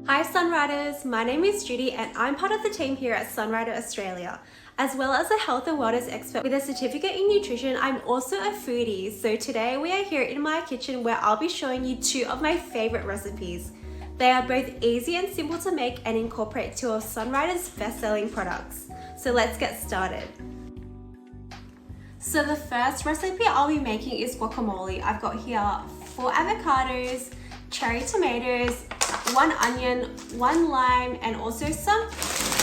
Hi Sunriders, my name is Judy and I'm part of the team here at Sunrider Australia. As well as a health and wellness expert with a certificate in nutrition, I'm also a foodie. So today we are here in my kitchen where I'll be showing you two of my favorite recipes. They are both easy and simple to make and incorporate two of Sunrider's best-selling products. So let's get started. So the first recipe I'll be making is guacamole. I've got here 4 avocados, cherry tomatoes, 1 onion, 1 lime, and also some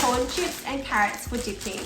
corn chips and carrots for dipping.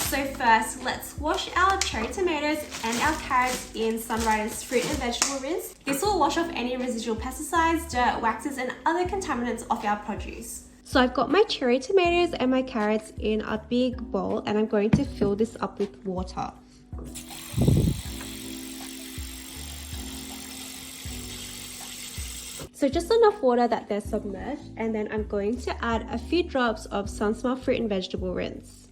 So first, let's wash our cherry tomatoes and our carrots in Sunrider's fruit and vegetable rinse. This will wash off any residual pesticides, dirt, waxes, and other contaminants off our produce. So I've got my cherry tomatoes and my carrots in a big bowl and I'm going to fill this up with water. So just enough water that they're submerged, and then I'm going to add a few drops of Sunsmell fruit and vegetable rinse.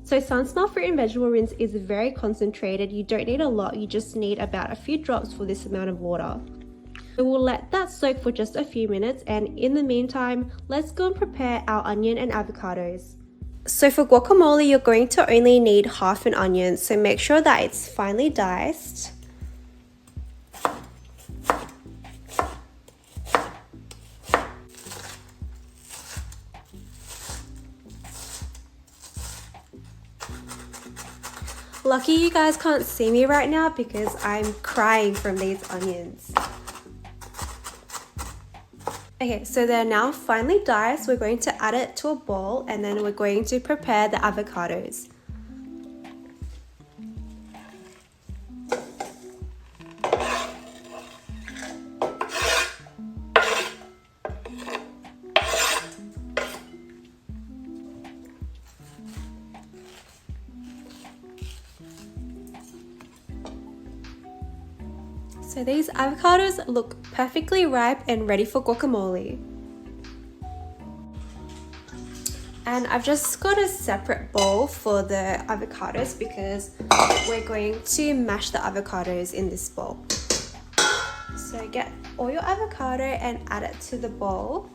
So Sunsmell fruit and vegetable rinse is very concentrated. You don't need a lot, you just need about a few drops for this amount of water. So we'll let that soak for just a few minutes, and in the meantime, let's go and prepare our onion and avocados. So for guacamole, you're going to only need half an onion, so make sure that it's finely diced. Lucky you guys can't see me right now because I'm crying from these onions. Okay, so they're now finely diced. We're going to add it to a bowl and then we're going to prepare the avocados. So these avocados look perfectly ripe and ready for guacamole. And I've just got a separate bowl for the avocados because we're going to mash the avocados in this bowl. So get all your avocado and add it to the bowl.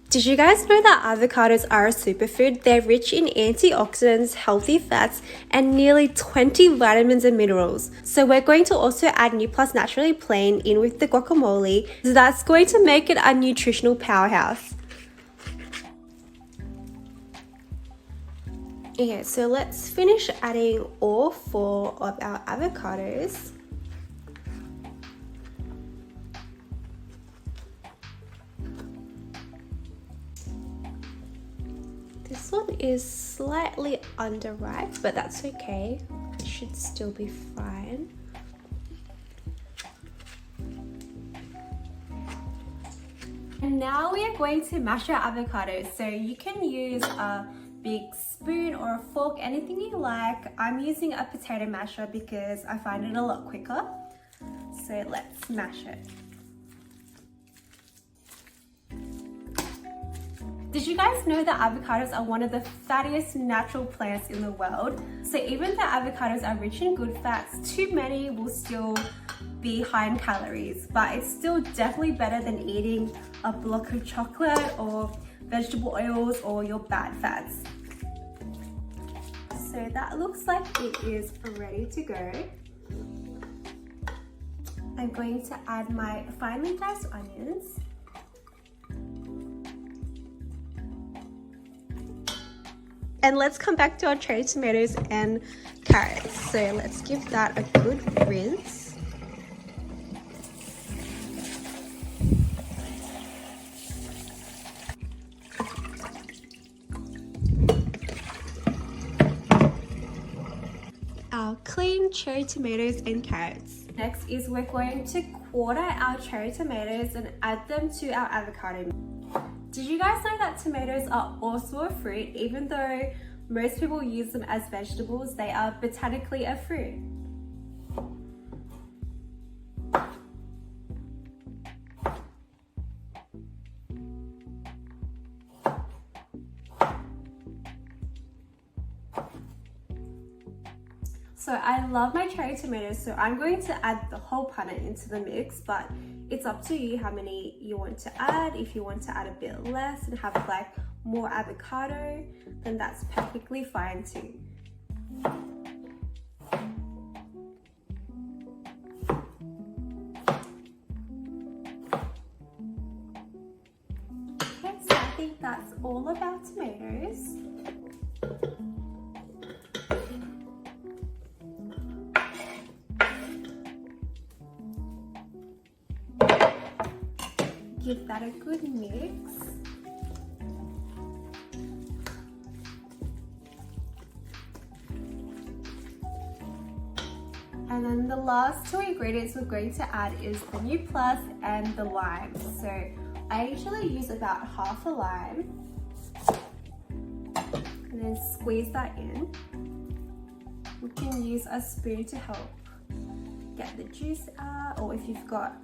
Did you guys know that avocados are a superfood? They're rich in antioxidants, healthy fats, and nearly 20 vitamins and minerals. So we're going to also add New Plus Naturally Plain in with the guacamole. So that's going to make it a nutritional powerhouse. Okay, so let's finish adding all 4 of our avocados. This one is slightly underripe, but that's okay. It should still be fine. And now we are going to mash our avocados. So you can use a big spoon or a fork, anything you like. I'm using a potato masher because I find it a lot quicker. So let's mash it. Did you guys know that avocados are one of the fattiest natural plants in the world? So even though avocados are rich in good fats, too many will still be high in calories, but it's still definitely better than eating a block of chocolate or vegetable oils or your bad fats. So that looks like it is ready to go. I'm going to add my finely diced onions. And let's come back to our cherry tomatoes and carrots. So let's give that a good rinse. Our clean cherry tomatoes and carrots. Next is we're going to quarter our cherry tomatoes and add them to our avocado. Did you guys know that tomatoes are also a fruit? Even though most people use them as vegetables, they are botanically a fruit. So I love my cherry tomatoes, so I'm going to add the whole punnet into the mix, but it's up to you how many you want to add. If you want to add a bit less and have like more avocado, then that's perfectly fine too. Okay, so I think that's all of our tomatoes. Give that a good mix. And then the last two ingredients we're going to add is the new plus and the lime. So I usually use about half a lime and then squeeze that in. You can use a spoon to help get the juice out, or if you've got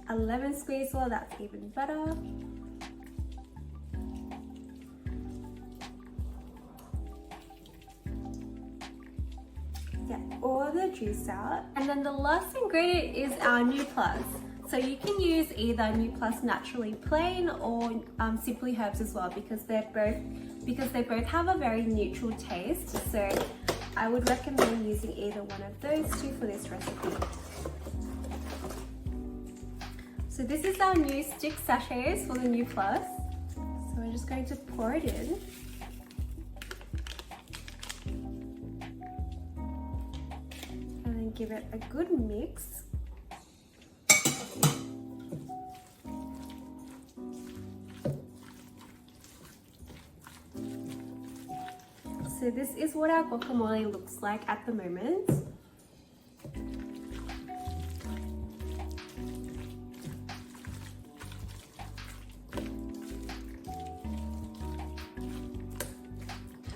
a lemon squeezer, that's even better. Get all the juice out. And then the last ingredient is our new plus. So you can use either new plus naturally plain or simply herbs as well, because they both have a very neutral taste. So I would recommend using either one of those two for this recipe. So this is our new stick sachets for the new plus. So we're just going to pour it in. And then give it a good mix. So this is what our guacamole looks like at the moment.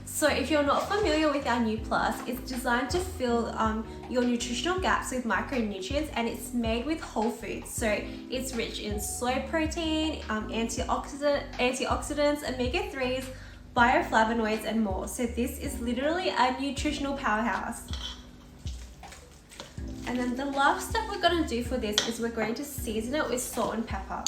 So if you're not familiar with our new plus, it's designed to fill your nutritional gaps with micronutrients, and it's made with whole foods. So it's rich in soy protein, antioxidants, omega-3s, bioflavonoids and more. So this is literally a nutritional powerhouse. And then the last step we're going to do for this is we're going to season it with salt and pepper.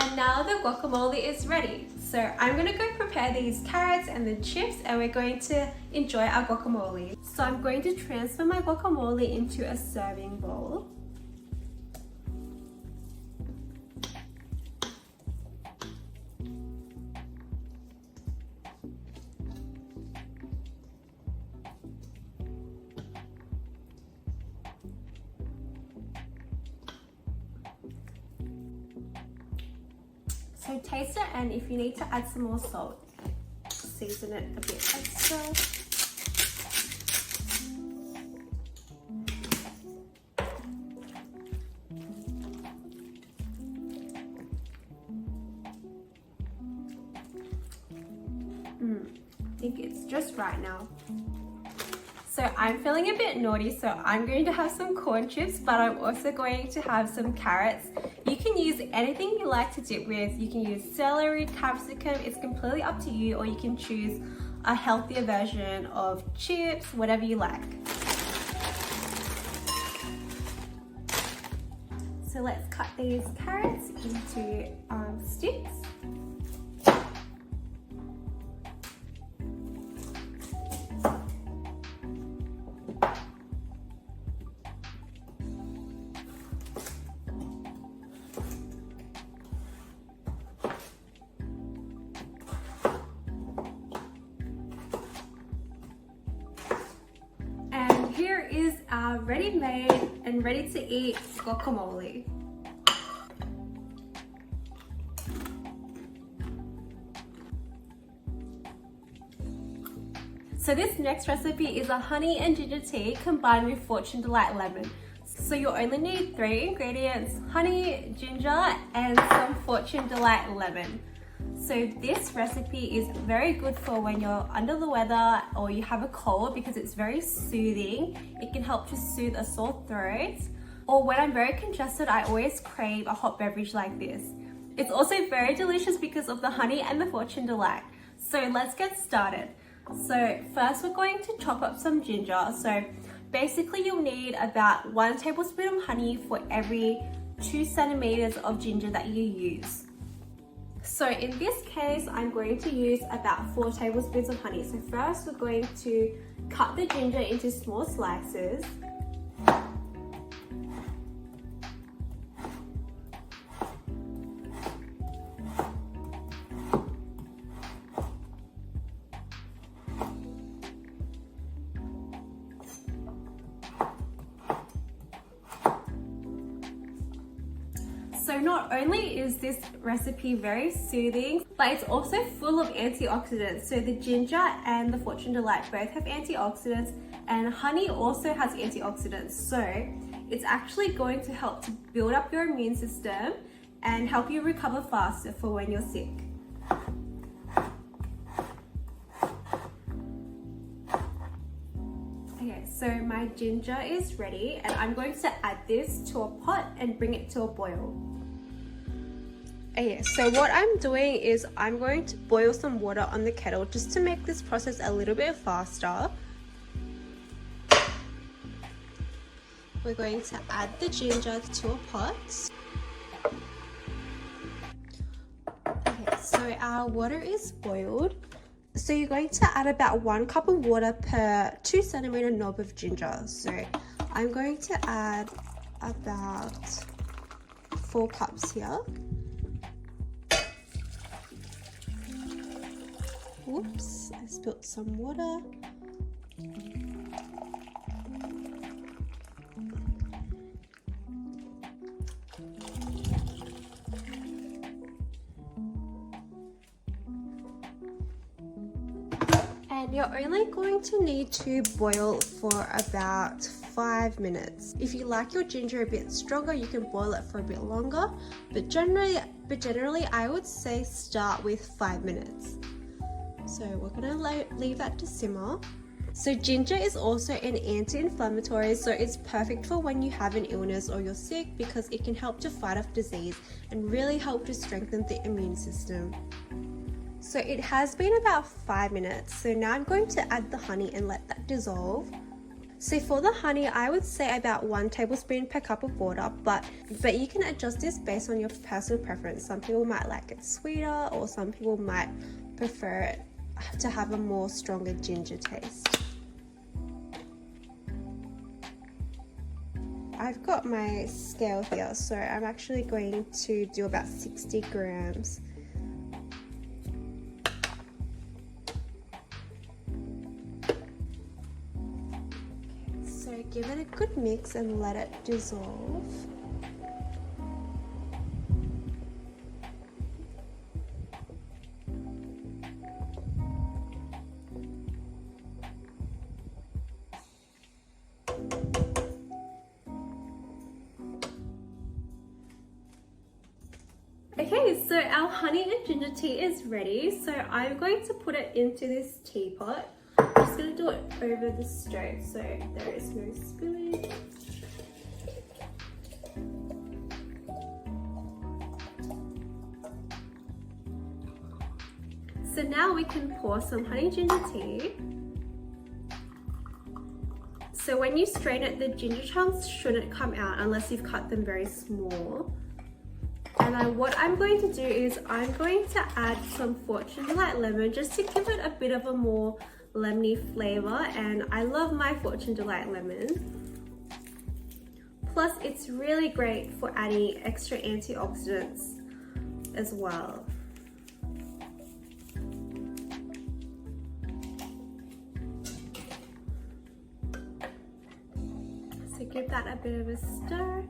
And now the guacamole is ready. So I'm gonna go prepare these carrots and the chips, and we're going to enjoy our guacamole. So I'm going to transfer my guacamole into a serving bowl. So taste it, and if you need to add some more salt, season it a bit extra. I think it's just right now. So I'm feeling a bit naughty, so I'm going to have some corn chips, but I'm also going to have some carrots. You can use anything you like to dip with. You can use celery, capsicum, it's completely up to you, or you can choose a healthier version of chips, whatever you like. So let's cut these carrots into sticks. Here is our ready-made and ready-to-eat guacamole. So this next recipe is a honey and ginger tea combined with Fortune Delight lemon. So you only need 3 ingredients: honey, ginger, and some Fortune Delight lemon. So this recipe is very good for when you're under the weather or you have a cold because it's very soothing. It can help to soothe a sore throat. Or when I'm very congested, I always crave a hot beverage like this. It's also very delicious because of the honey and the Fortune Delight. So let's get started. So first we're going to chop up some ginger. So basically you'll need about 1 tablespoon of honey for every 2 centimeters of ginger that you use. So in this case, I'm going to use about 4 tablespoons of honey. So first we're going to cut the ginger into small slices. So not only is this recipe very soothing, but it's also full of antioxidants. So the ginger and the Fortune Delight both have antioxidants, and honey also has antioxidants. So it's actually going to help to build up your immune system and help you recover faster for when you're sick. Okay, so my ginger is ready, and I'm going to add this to a pot and bring it to a boil. Okay, so what I'm doing is I'm going to boil some water on the kettle just to make this process a little bit faster. We're going to add the ginger to a pot. Okay, so our water is boiled. So you're going to add about 1 cup of water per 2 centimeter knob of ginger. So I'm going to add about 4 cups here. Whoops, I spilled some water. And you're only going to need to boil for about 5 minutes. If you like your ginger a bit stronger, you can boil it for a bit longer, but generally I would say start with 5 minutes. So we're gonna leave that to simmer. So ginger is also an anti-inflammatory, so it's perfect for when you have an illness or you're sick because it can help to fight off disease and really help to strengthen the immune system. So it has been about 5 minutes. So now I'm going to add the honey and let that dissolve. So for the honey, I would say about 1 tablespoon per cup of water, but you can adjust this based on your personal preference. Some people might like it sweeter, or some people might prefer it to have a more stronger ginger taste. I've got my scale here, so I'm actually going to do about 60 grams. So give it a good mix and let it dissolve. Okay, so our honey and ginger tea is ready. So I'm going to put it into this teapot. I'm just going to do it over the stove so there is no spilling. So now we can pour some honey ginger tea. So when you strain it, the ginger chunks shouldn't come out unless you've cut them very small. And then what I'm going to do is I'm going to add some Fortune Delight lemon just to give it a bit of a more lemony flavor, and I love my Fortune Delight lemon. Plus it's really great for adding extra antioxidants as well. So give that a bit of a stir.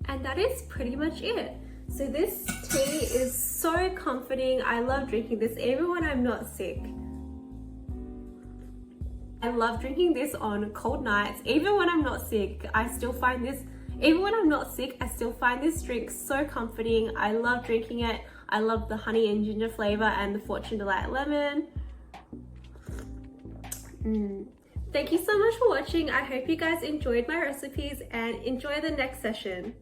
And that is pretty much it. So this tea is so comforting. I love drinking this even when I'm not sick. I love drinking this on cold nights. Even when I'm not sick, I still find this drink so comforting. I love drinking it. I love the honey and ginger flavor and the Fortune Delight lemon. Thank you so much for watching. I hope you guys enjoyed my recipes and enjoy the next session.